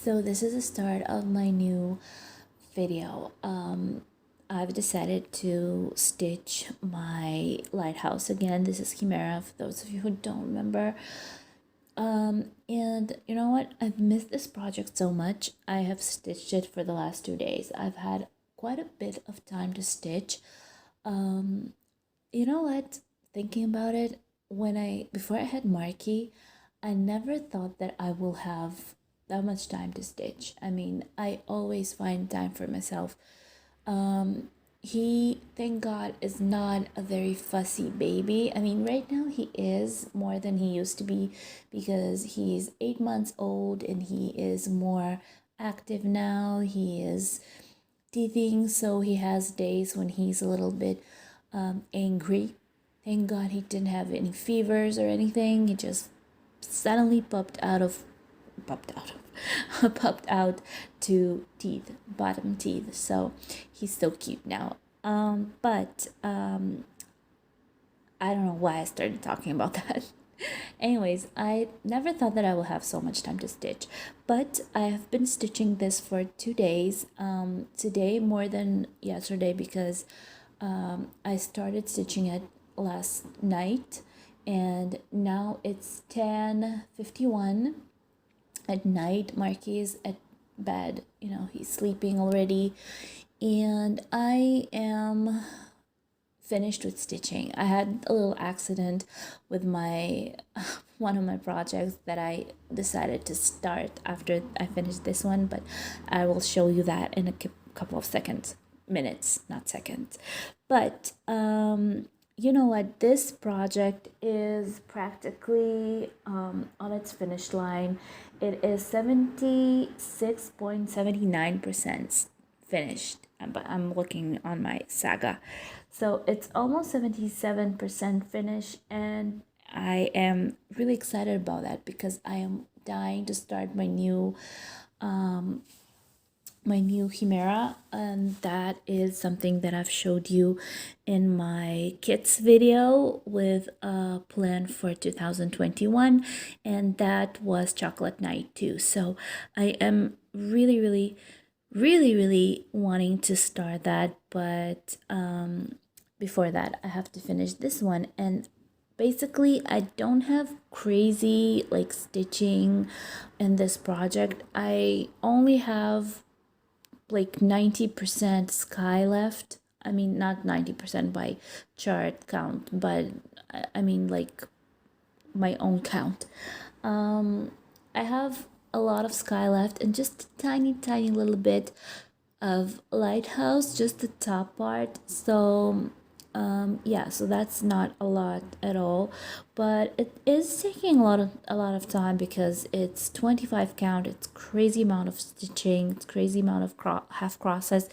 So this is the start of my new video. I've decided to stitch my lighthouse again. This is Chimera for those of you who don't remember. And you know what? I've missed this project so much. I have stitched it for the last 2 days. I've had quite a bit of time to stitch. You know what? Thinking about it, before I had Marky, I never thought that I will have that much time to stitch. I mean, I always find time for myself. He, thank God, is not a very fussy baby. I mean, right now he is more than he used to be because he's 8 months old and he is more active now. He is teething, so he has days when he's a little bit angry. Thank God he didn't have any fevers or anything. He just suddenly popped out to teeth, bottom teeth. So he's so cute now. But I don't know why I started talking about that. Anyways, I never thought that I will have so much time to stitch, but I have been stitching this for 2 days. Today more than yesterday because I started stitching it last night, and now it's 10:51 at night. Marky is at bed, he's sleeping already, and I am finished with stitching. I had a little accident with my one of my projects that I decided to start after I finished this one, but I will show you that in a couple of minutes, not seconds. But you know what, this project is practically on its finish line. It is 76.79% finished, but I'm looking on my saga, so it's almost 77% finished, and I am really excited about that because I am dying to start my new Chimera, and that is something that I've showed you in my kits video with a plan for 2021, and that was Chocolate Night too. So I am really wanting to start that, but before that I have to finish this one. And basically I don't have crazy like stitching in this project. I only have like 90% sky left. I mean, not 90% by chart count, but I mean like my own count. I have a lot of sky left and just a tiny little bit of lighthouse, just the top part. So yeah, so that's not a lot at all, but it is taking a lot of time because it's 25 count. It's crazy amount of stitching, it's crazy amount of half crosses,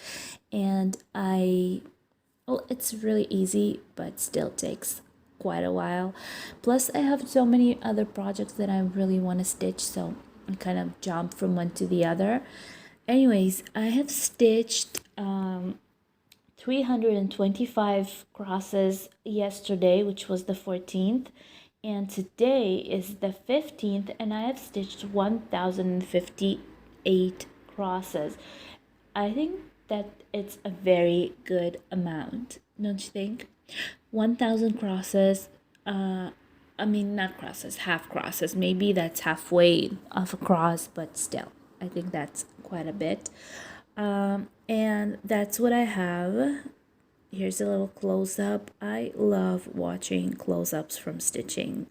and it's really easy but still takes quite a while. Plus I have so many other projects that I really want to stitch, so I kind of jump from one to the other. Anyways, I have stitched 325 crosses yesterday, which was the 14th, and today is the 15th, and I have stitched 1058 crosses. I think that it's a very good amount, don't you think? 1000 crosses. I mean, not crosses, half crosses. Maybe that's halfway of a cross, but still, I think that's quite a bit. And that's what I have. Here's a little close-up. I love watching close-ups from stitching.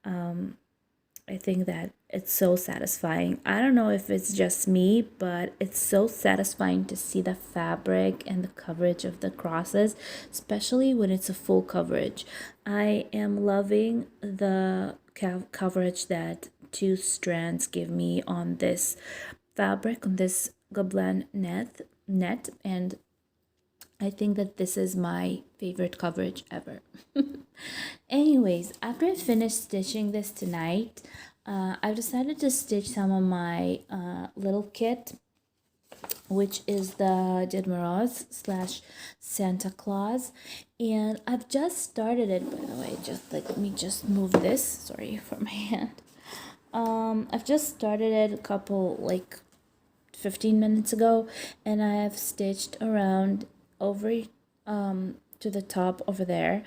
I think that it's so satisfying. I don't know if it's just me, but it's so satisfying to see the fabric and the coverage of the crosses, especially when it's a full coverage. I am loving the coverage that two strands give me on this fabric, on this Gobelin net, and I think that this is my favorite coverage ever. Anyways, after I finished stitching this tonight, I've decided to stitch some of my little kit, which is the Did Moroz / Santa Claus, and I've just started it, by the way. Just let me just move this, sorry for my hand. I've just started it a couple, like 15 minutes ago, and I have stitched around over to the top over there,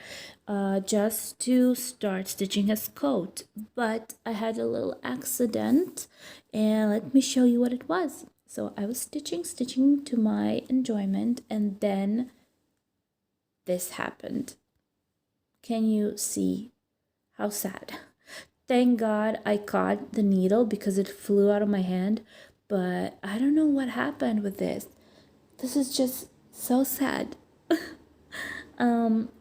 just to start stitching his coat. But I had a little accident, and let me show you what it was. So I was stitching to my enjoyment, and then this happened. Can you see how sad? Thank God I caught the needle because it flew out of my hand, but I don't know what happened with this. This is just so sad.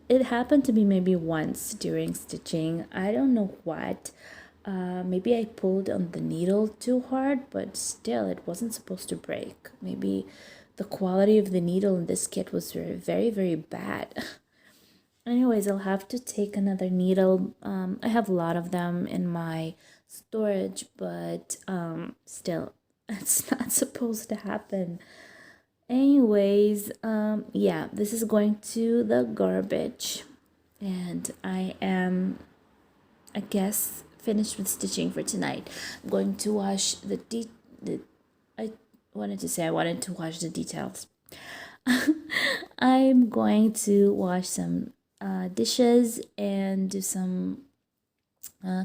It happened to me maybe once during stitching. I don't know what. Maybe I pulled on the needle too hard, but still, it wasn't supposed to break. Maybe the quality of the needle in this kit was very, very bad. Anyways, I'll have to take another needle. I have a lot of them in my storage, but still, it's not supposed to happen. Anyways, yeah, this is going to the garbage, and I am, I guess, finished with stitching for tonight. I'm going to wash I wanted to wash the details. I'm going to wash some dishes and do some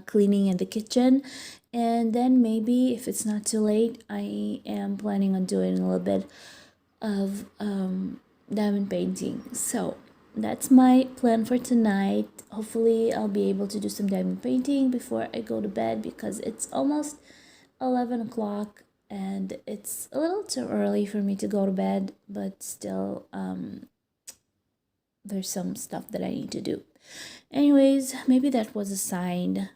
cleaning in the kitchen, and then maybe if it's not too late, I am planning on doing a little bit of diamond painting. So that's my plan for tonight. Hopefully I'll be able to do some diamond painting before I go to bed, because it's almost 11 o'clock and it's a little too early for me to go to bed, but still there's some stuff that I need to do. Anyways, maybe that was a sign.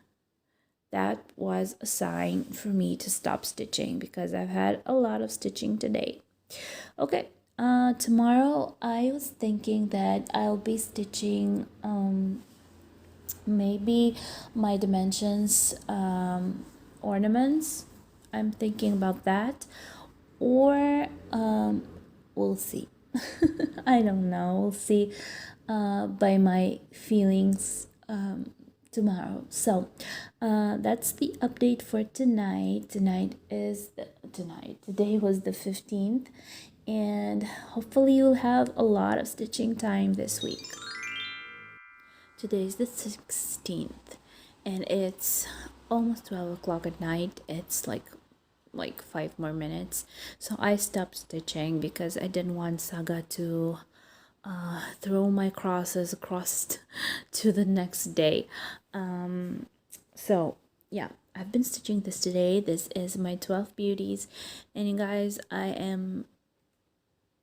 That was a sign for me to stop stitching, because I've had a lot of stitching today. Okay, tomorrow I was thinking that I'll be stitching maybe my dimensions ornaments. I'm thinking about that, or we'll see. I don't know, we'll see by my feelings tomorrow. So that's the update for tonight. Today was the 15th, and hopefully you'll have a lot of stitching time this week. Today is the 16th, and it's almost 12 o'clock at night. It's like 5 more minutes, so I stopped stitching because I didn't want Saga to throw my crosses across to the next day. So yeah, I've been stitching this today. This is my 12 beauties, and you guys, I'm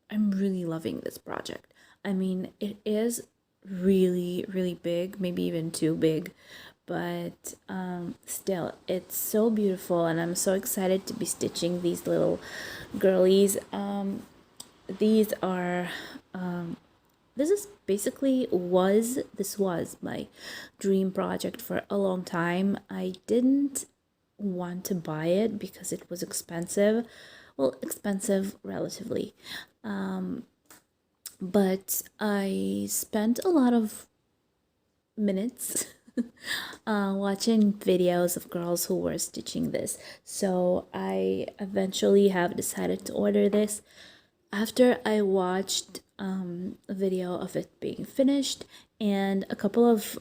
really loving this project. I mean, it is really big, maybe even too big, but still, it's so beautiful, and I'm so excited to be stitching these little girlies. These are this was my dream project for a long time. I didn't want to buy it because it was expensive. Well, expensive relatively. But I spent a lot of minutes watching videos of girls who were stitching this. So I eventually have decided to order this after I watched a video of it being finished, and a couple of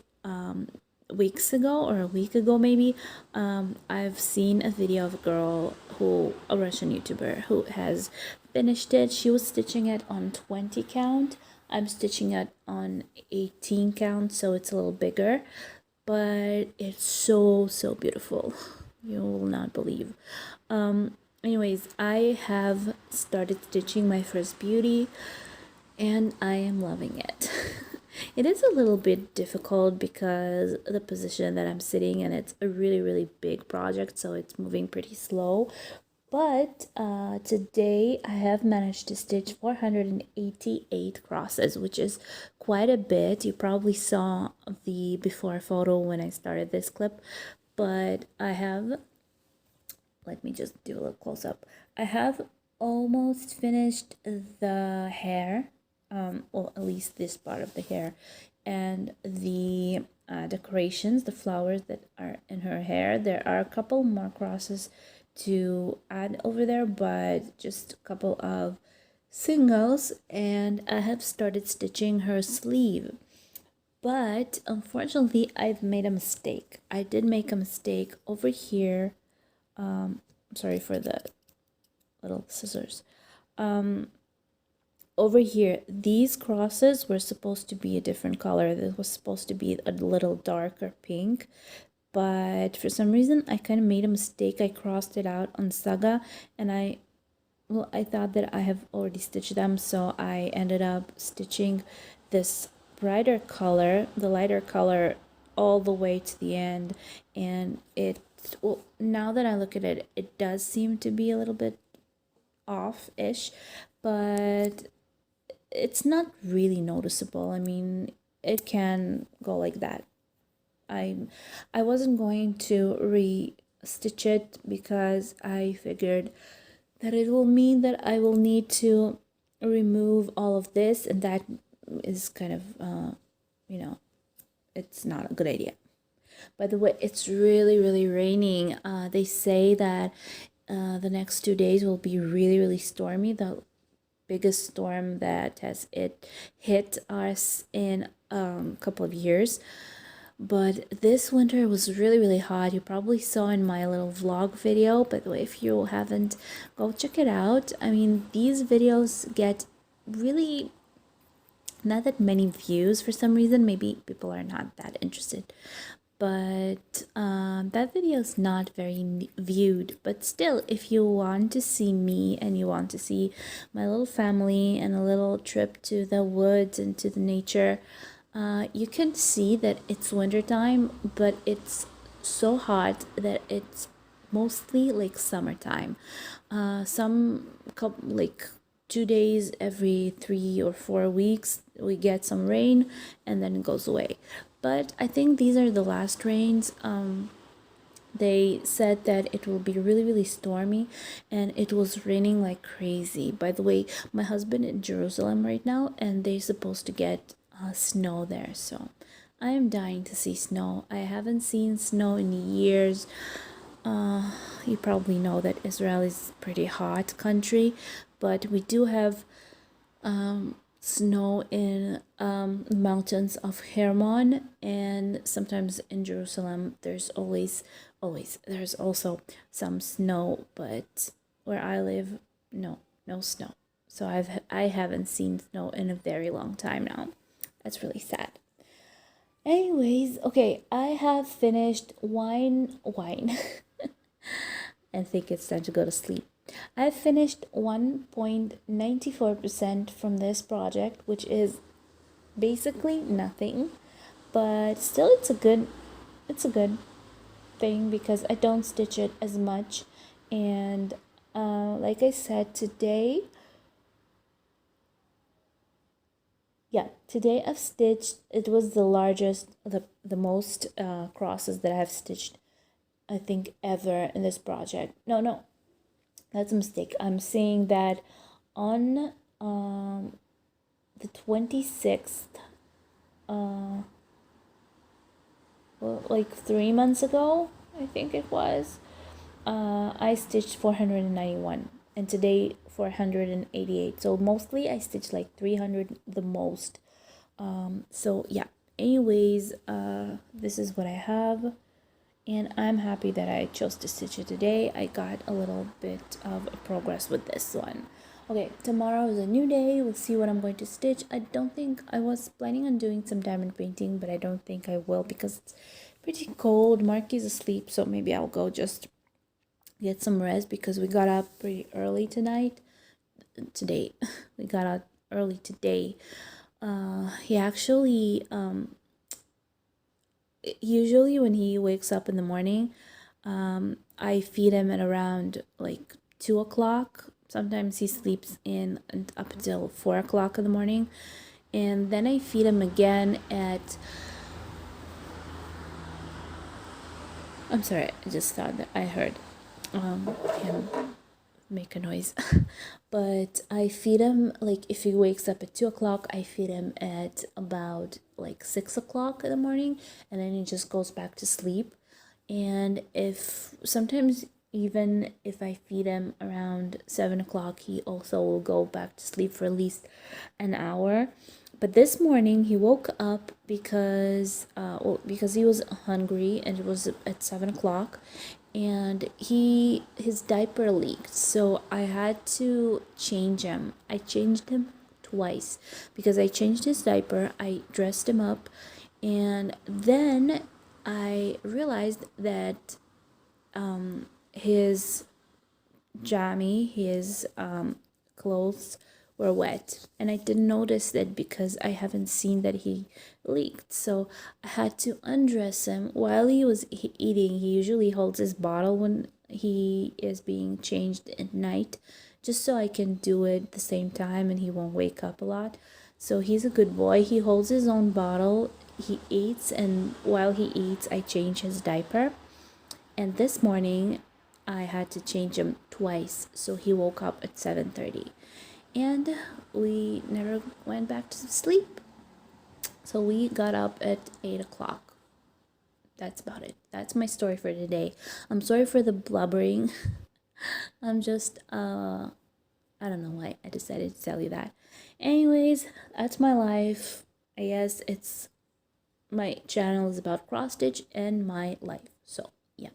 weeks ago, or a week ago maybe, I've seen a video of a girl a Russian YouTuber who has finished it. She was stitching it on 20 count. I'm stitching it on 18 count, so it's a little bigger, but it's so beautiful. You will not believe. Anyways, I have started stitching my first beauty, and I am loving it. It is a little bit difficult because the position that I'm sitting in, it's a really big project, so it's moving pretty slow. But today I have managed to stitch 488 crosses, which is quite a bit. You probably saw the before photo when I started this clip, but I have, let me just do a little close up. I have almost finished the hair, well, at least this part of the hair, and the decorations, the flowers that are in her hair. There are a couple more crosses to add over there, but just a couple of singles, and I have started stitching her sleeve. But unfortunately, I've made a mistake. I did make a mistake over here. Sorry for the little scissors. Over here, these crosses were supposed to be a different color. This was supposed to be a little darker pink, but for some reason I kind of made a mistake. I crossed it out on Saga, and I thought that I have already stitched them, so I ended up stitching this brighter color, the lighter color, all the way to the end, and well, now that I look at it, it does seem to be a little bit off-ish, but it's not really noticeable. I mean, it can go like that. I wasn't going to re-stitch it because I figured that it will mean that I will need to remove all of this, and that is kind of, you know, it's not a good idea. By the way, it's really, really raining. They say that the next 2 days will be really, really stormy. The biggest storm that has hit us in a couple of years. But this winter was really, really hot. You probably saw in my little vlog video. By the way, if you haven't, go check it out. I mean, these videos get really not that many views for some reason. Maybe people are not that interested. But that video is not very viewed. But still, if you want to see me and you want to see my little family and a little trip to the woods and to the nature, you can see that it's wintertime, but it's so hot that it's mostly like summertime. Some couple, like 2 days every 3 or 4 weeks, we get some rain and then it goes away. But I think these are the last rains. They said that it will be really, really stormy, and it was raining like crazy. By the way, my husband in Jerusalem right now, and they're supposed to get snow there, so I am dying to see snow. I haven't seen snow in years. You probably know that Israel is a pretty hot country, but we do have snow in mountains of Hermon, and sometimes in Jerusalem there's there's also some snow, but where I live, no snow. So I haven't seen snow in a very long time now. That's really sad. Anyways, okay, I have finished wine. I think it's time to go to sleep. I've finished 1.94% from this project, which is basically nothing, but still it's a good thing because I don't stitch it as much. And like I said, today I've stitched, it was the largest, the most crosses that I have stitched, I think, ever in this project. No, that's a mistake. I'm saying that on the 26th, well, like 3 months ago, I think it was, I stitched 491, and today 488. So mostly I stitched like 300 the most. So yeah, anyways, this is what I have, and I'm happy that I chose to stitch it today. I got a little bit of progress with this one. Okay, tomorrow is a new day. We'll see what I'm going to stitch. I don't think, I was planning on doing some diamond painting, but I don't think I will because it's pretty cold. Marky's asleep, so maybe I'll go just get some rest because we got up pretty early today. We got out early today. He actually, usually when he wakes up in the morning, I feed him at around like 2 o'clock. Sometimes he sleeps in up until 4 o'clock in the morning, and then I feed him again at, I'm sorry, I just thought that I heard him make a noise. But I feed him, like, if he wakes up at 2 o'clock, I feed him at about like 6 o'clock in the morning, and then he just goes back to sleep. And if sometimes, even if I feed him around 7 o'clock, he also will go back to sleep for at least an hour. But this morning he woke up because he was hungry, and it was at 7 o'clock, and his diaper leaked, so I had to change him. I changed him twice because I changed his diaper, I dressed him up, and then I realized that his his clothes were wet, and I didn't notice that because I haven't seen that he leaked. So I had to undress him while he was eating. He usually holds his bottle when he is being changed at night, just so I can do it at the same time and he won't wake up a lot. So he's a good boy. He holds his own bottle, he eats, and while he eats I change his diaper. And this morning I had to change him twice, so he woke up at 7:30. And we never went back to sleep. So we got up at 8 o'clock. That's about it. That's my story for today. I'm sorry for the blubbering. I'm just, I don't know why I decided to tell you that. Anyways, that's my life. I guess it's, my channel is about cross stitch and my life. So, yeah.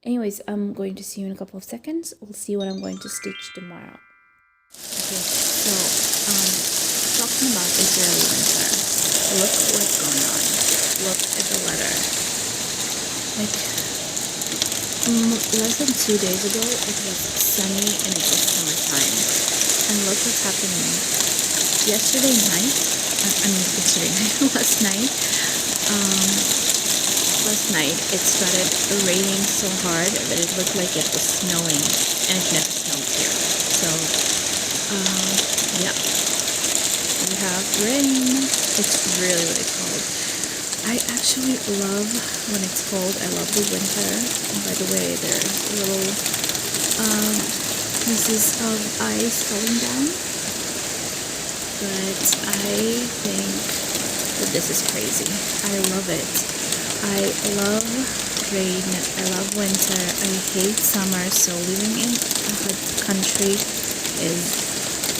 Anyways, I'm going to see you in a couple of seconds. We'll see what I'm going to stitch tomorrow. Okay, so talking about Israeli winter, look what's going on. Look at the weather. Like, less than 2 days ago, it was sunny and it was summertime. And look what's happening. Last night, it started raining so hard that it looked like it was snowing, and it never snowed here. So, yeah, we have rain. It's really, really cold. I actually love when it's cold. I love the winter. And by the way, there's little pieces of ice falling down. But I think that this is crazy. I love it. I love rain. I love winter. I hate summer. So living in a hot country is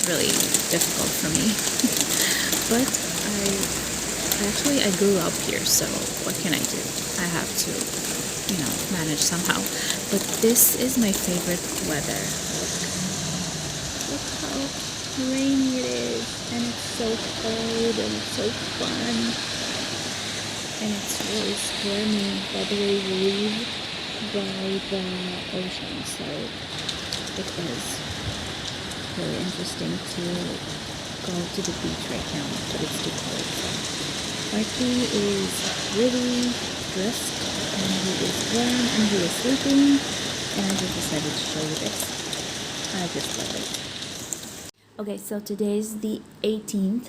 really difficult for me. But I grew up here, so what can I do? I have to, manage somehow. But this is my favorite weather. Look how rainy it is, and it's so cold, and it's so fun, and it's really stormy. By the way, we live by the ocean, so it is really interesting to go to the beach right now, but it's too cold. So Marky is really brisk, and he is warm, and he is sleeping, and I just decided to show you this. I just love it. Okay, so today's the 18th,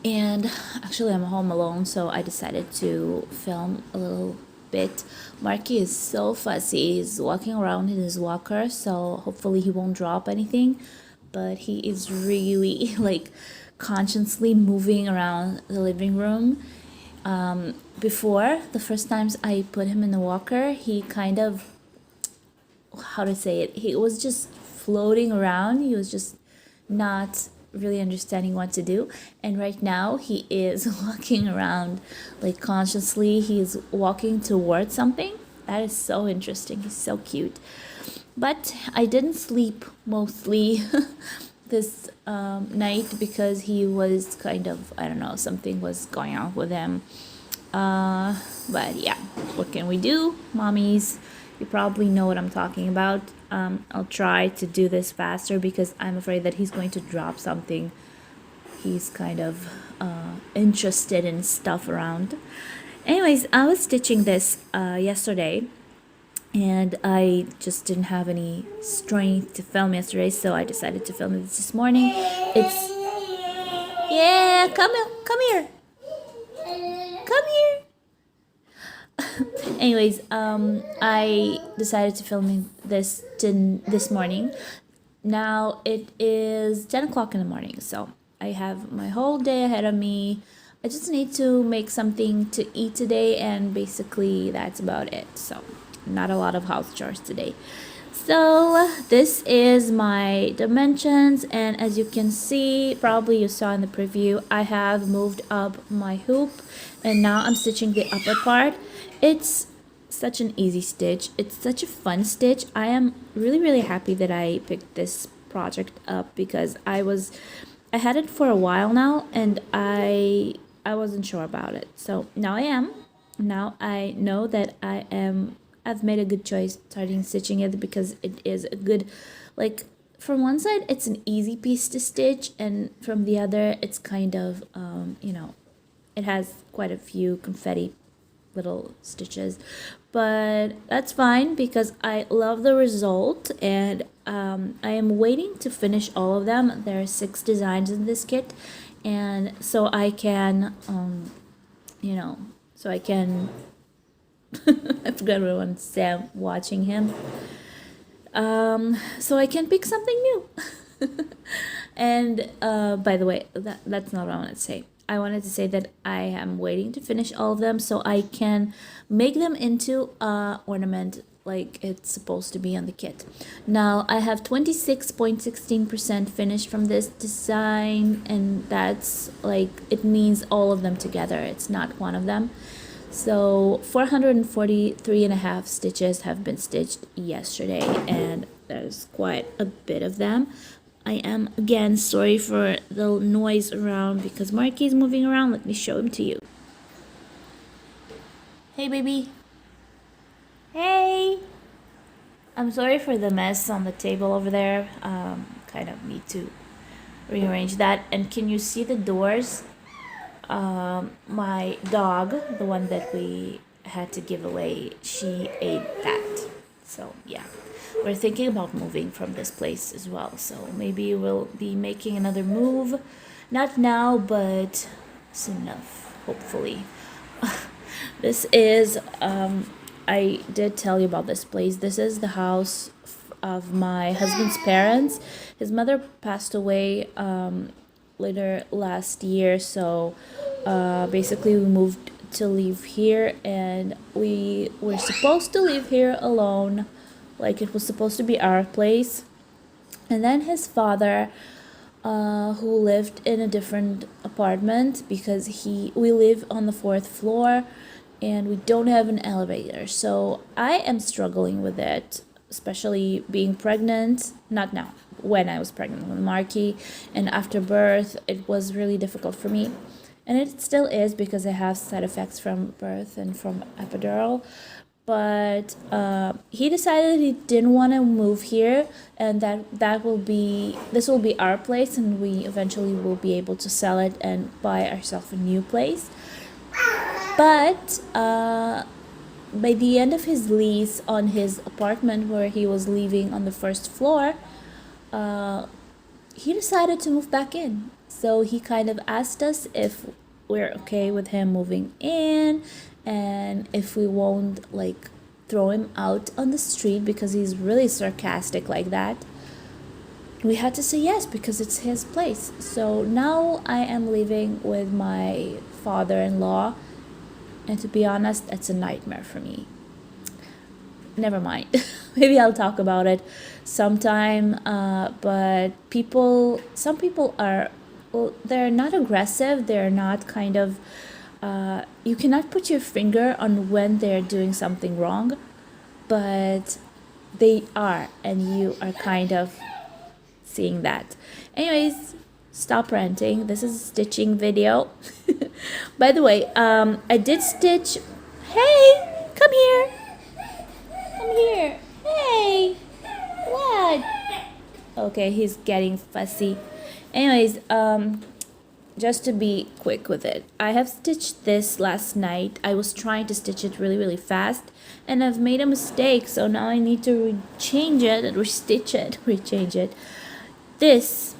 and actually I'm home alone, so I decided to film a little bit. Marky is so fussy. He's walking around in his walker, so hopefully he won't drop anything, but he is really like consciously moving around the living room. Before, the first times I put him in the walker, he kind of, how to say it, he was just floating around. He was just not really understanding what to do, and right now he is walking around like consciously. He's walking towards something. That is so interesting. He's so cute. But I didn't sleep mostly this night because he was kind of, I don't know, something was going on with him. But yeah, what can we do, mommies? You probably know what I'm talking about. I'll try to do this faster because I'm afraid that he's going to drop something. He's kind of interested in stuff around. Anyways, I was stitching this yesterday, and I just didn't have any strength to film yesterday, so I decided to film it this morning. It's, yeah, come here. Anyways, I decided to film this morning. Now it is 10 o'clock in the morning, so I have my whole day ahead of me. I just need to make something to eat today, and basically that's about it. So, not a lot of house chores today. So, this is my dimensions, and as you can see, probably you saw in the preview, I have moved up my hoop, and now I'm stitching the upper part. It's such an easy stitch. It's such a fun stitch. I am really happy that I picked this project up because I had it for a while now, and I wasn't sure about it. So now I am. Now I know that I've made a good choice starting stitching it because it is a good, like, from one side it's an easy piece to stitch, and from the other it's kind of it has quite a few confetti little stitches, but that's fine because I love the result, and I am waiting to finish all of them. There are 6 designs in this kit, and so I can so I can I forgot what I wanted to say. I'm watching him. So I can pick something new. And by the way, that's not what I wanted to say. I wanted to say that I am waiting to finish all of them so I can make them into a ornament like it's supposed to be on the kit. Now I have 26.16% finished from this design, and that's like, it means all of them together. It's not one of them. So 443 and a half stitches have been stitched yesterday, and there's quite a bit of them. I am, again, sorry for the noise around because Marky is moving around. Let me show him to you. Hey, baby. Hey. I'm sorry for the mess on the table over there. Kind of need to rearrange that. And can you see the doors? My dog, the one that we had to give away, she ate that. So yeah, we're thinking about moving from this place as well. So maybe we'll be making another move, not now, but soon enough, hopefully. This is I did tell you about this place. This is the house of my husband's parents. His mother passed away later last year, so basically we moved to live here, and we were supposed to live here alone, like it was supposed to be our place. And then his father, who lived in a different apartment, because we live on the 4th floor and we don't have an elevator, so I am struggling with it, especially being pregnant. Not now, when I was pregnant with Marky, and after birth it was really difficult for me, and it still is because I have side effects from birth and from epidural. But he decided he didn't want to move here, and this will be our place, and we eventually will be able to sell it and buy ourselves a new place. But by the end of his lease on his apartment where he was living on the 1st floor, he decided to move back in. So he kind of asked us if we're okay with him moving in, and if we won't like throw him out on the street, because he's really sarcastic like that. We had to say yes because it's his place. So now I am living with my father-in-law, and to be honest, it's a nightmare for me. Never mind. Maybe I'll talk about it sometime. But some people are, well, they're not aggressive. They're not kind of, you cannot put your finger on when they're doing something wrong, but they are, and you are kind of seeing that. Anyways, stop ranting. This is a stitching video. By the way, I did stitch. Hey, come here. Come here. Hey, what? Okay, he's getting fussy. Anyways, just to be quick with it, I have stitched this last night. I was trying to stitch it really fast, and I've made a mistake, so now I need to change it and restitch it, rechange it. This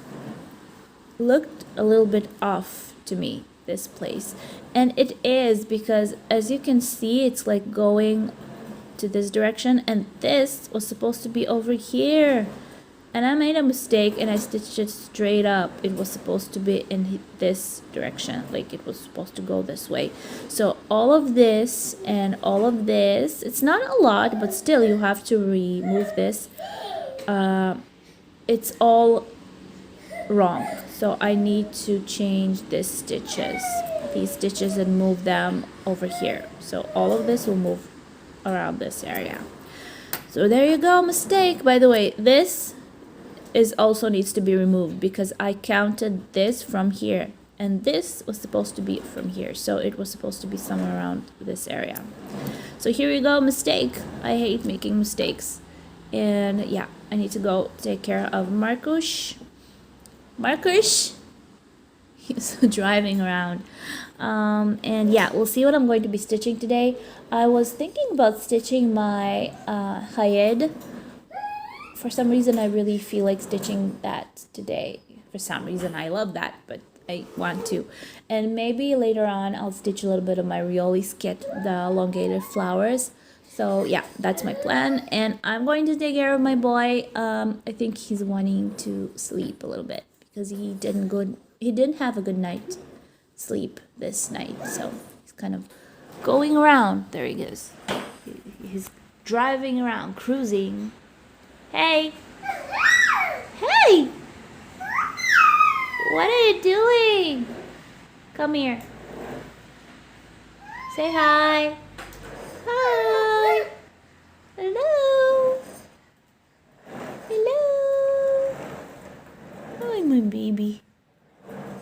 looked a little bit off to me, this place. And it is, because as you can see, it's like going to this direction, and this was supposed to be over here, and I made a mistake and I stitched it straight up. It was supposed to be in this direction, like it was supposed to go this way. So all of this and all of this, it's not a lot, but still you have to remove this. It's all wrong, so I need to change these stitches and move them over here. So all of this will move around this area. So there you go, mistake. By the way, this is also needs to be removed because I counted this from here, and this was supposed to be from here, so it was supposed to be somewhere around this area. So here we go, mistake. I hate making mistakes. And yeah, I need to go take care of Markus. He's driving around. And yeah, we'll see what I'm going to be stitching today. I was thinking about stitching my Haed. For some reason, I really feel like stitching that today. For some reason, I love that, but I want to. And maybe later on, I'll stitch a little bit of my Rioli skit, the elongated flowers. So yeah, that's my plan. And I'm going to take care of my boy. I think he's wanting to sleep a little bit because he didn't have a good night sleep this night. So he's kind of going around. There he goes. He's driving around, cruising. Hey! Hey! What are you doing? Come here. Say hi. Hi. Hello. Hello. Hi, my baby.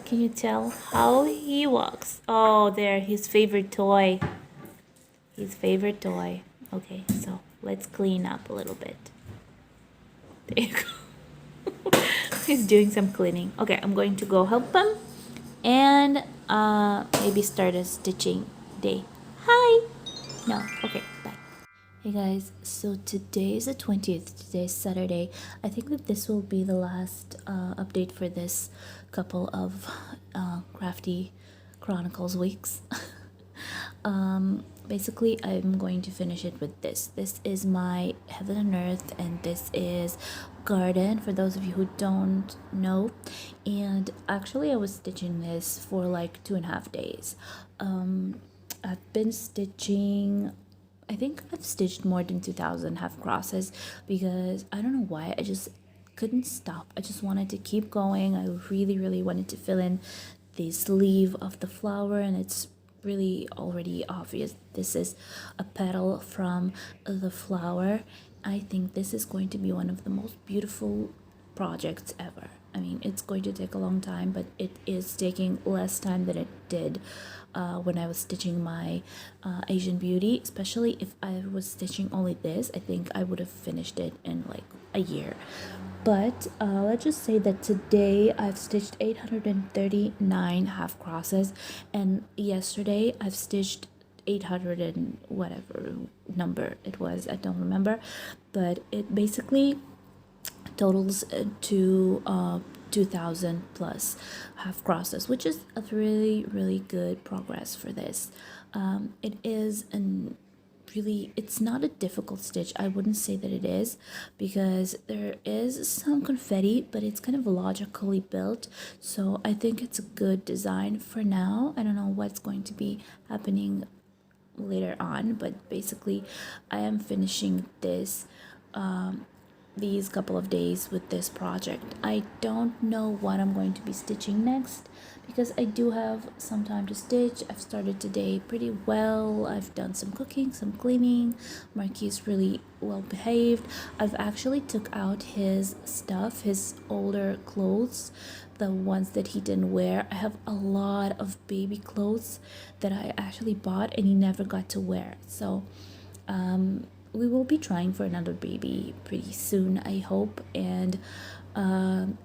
Can you tell how he walks? Oh, there, his favorite toy. His favorite toy. Okay, so let's clean up a little bit. There you go. He's doing some cleaning. Okay, I'm going to go help him and maybe start a stitching day. Hi. No. Okay, bye. Hey guys, so today is the 20th. Today is Saturday. I think that this will be the last update for this couple of crafty Chronicles weeks. Basically, I'm going to finish it with this. This is my Heaven and Earth, and this is Garden, for those of you who don't know. And actually, I was stitching this for like 2.5 days. I've been stitching, I think I've stitched more than 2,000 half crosses because I don't know why, I just couldn't stop. I just wanted to keep going. I really wanted to fill in the sleeve of the flower, and it's really already obvious. This is a petal from the flower. I think this is going to be one of the most beautiful projects ever. I mean, it's going to take a long time, but it is taking less time than it did when I was stitching my Asian Beauty. Especially if I was stitching only this, I think I would have finished it in like a year. But let's just say that today I've stitched 839 half crosses, and yesterday I've stitched 800 and whatever number it was, I don't remember, but it basically totals to 2,000 plus half crosses, which is a really good progress for this. It is it's not a difficult stitch. I wouldn't say that it is, because there is some confetti, but it's kind of logically built, so I think it's a good design for now. I don't know what's going to be happening later on, but basically I am finishing this these couple of days with this project. I don't know what I'm going to be stitching next because I do have some time to stitch. I've started today pretty well. I've done some cooking, some cleaning. Marky is really well behaved. I've actually took out his stuff, his older clothes, the ones that he didn't wear. I have a lot of baby clothes that I actually bought and he never got to wear. So we will be trying for another baby pretty soon, I hope. And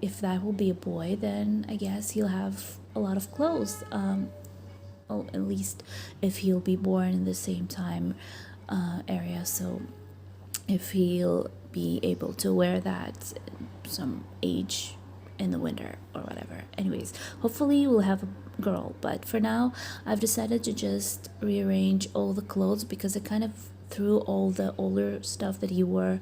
if that will be a boy, then I guess he'll have a lot of clothes. At least if he'll be born in the same time area. So if he'll be able to wear that some age in the winter or whatever. Anyways, hopefully we'll have a girl, but for now I've decided to just rearrange all the clothes because I kind of threw all the older stuff that he wore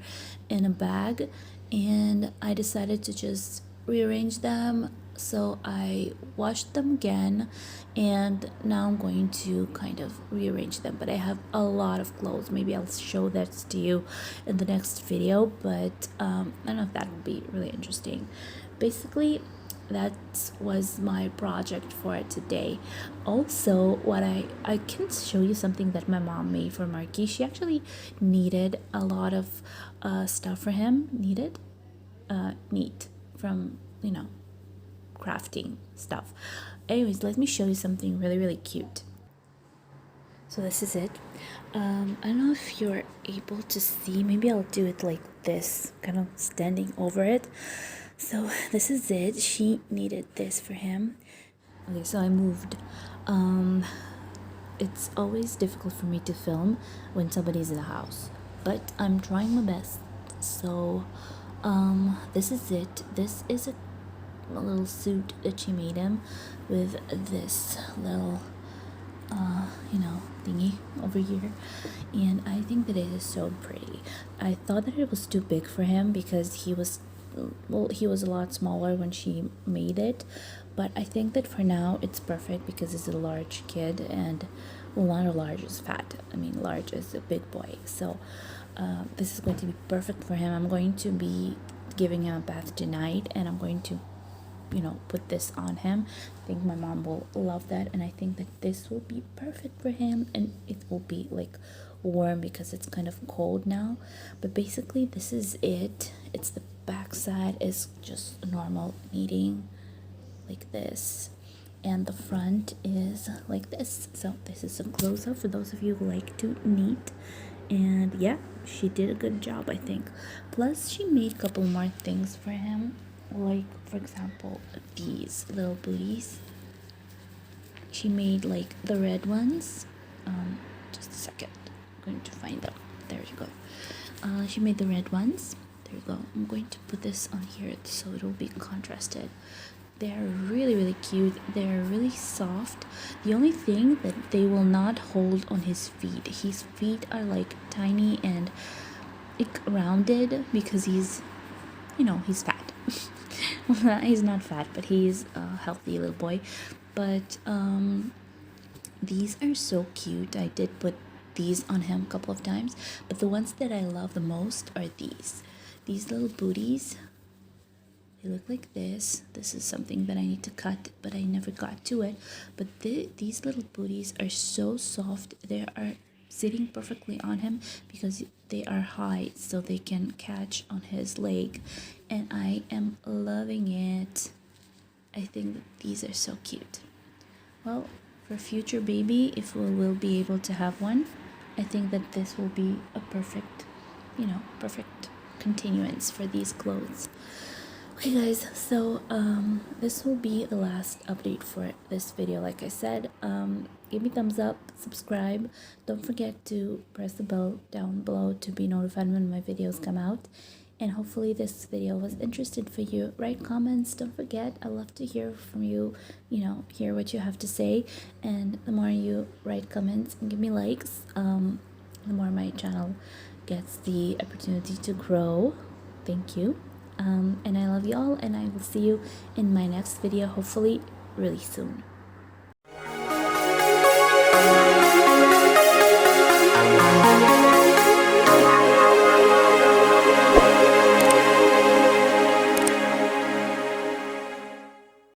in a bag, and I decided to just rearrange them. So I washed them again, and now I'm going to kind of rearrange them. But I have a lot of clothes. Maybe I'll show that to you in the next video, but I don't know if that would be really interesting. Basically, that was my project for today. Also, what I can show you something that my mom made for Marky. She actually needed a lot of stuff for him. Needed neat from, you know, crafting stuff. Anyways, let me show you something really cute. So this is it. I don't know if you're able to see. Maybe I'll do it like this, kind of standing over it. So this is it. She needed this for him. Okay, so I moved. It's always difficult for me to film when somebody's in the house, but I'm trying my best. So this is it. This is a little suit that she made him with this little you know, thingy over here, and I think that it is so pretty. I thought that it was too big for him because he was a lot smaller when she made it, but I think that for now it's perfect because he's a large kid, and well, not a large is fat, I mean large is a big boy. So this is going to be perfect for him. I'm going to be giving him a bath tonight, and I'm going to, you know, put this on him. I think my mom will love that, and I think that this will be perfect for him, and it will be like warm because it's kind of cold now. But basically this is it. It's the back side is just normal knitting like this, and the front is like this. So this is a close-up for those of you who like to knit, and yeah, she did a good job, I think. Plus she made a couple more things for him, like for example these little booties. She made like the red ones. Just a second, I'm going to find them. There you go. She made the red ones. There you go. I'm going to put this on here so it will be contrasted. They're really cute. They're really soft. The only thing that they will not hold on his feet. His feet are like tiny and like rounded because he's, you know, he's fat. He's not fat, but he's a healthy little boy. But these are so cute. I did put these on him a couple of times, but the ones that I love the most are these little booties. They look like this. This is something that I need to cut, but I never got to it. But these little booties are so soft. They are sitting perfectly on him because they are high, so they can catch on his leg, and I am loving it. I think that these are so cute. Well, for future baby, if we will be able to have one, I think that this will be a perfect, you know, perfect continuance for these clothes. Okay guys, so this will be the last update for this video. Like I said, give me thumbs up, subscribe, don't forget to press the bell down below to be notified when my videos come out, and hopefully this video was interesting for you. Write comments, don't forget, I love to hear from you, you know, hear what you have to say, and the more you write comments and give me likes, the more my channel gets the opportunity to grow. Thank you. And I love you all, and I will see you in my next video, hopefully really soon.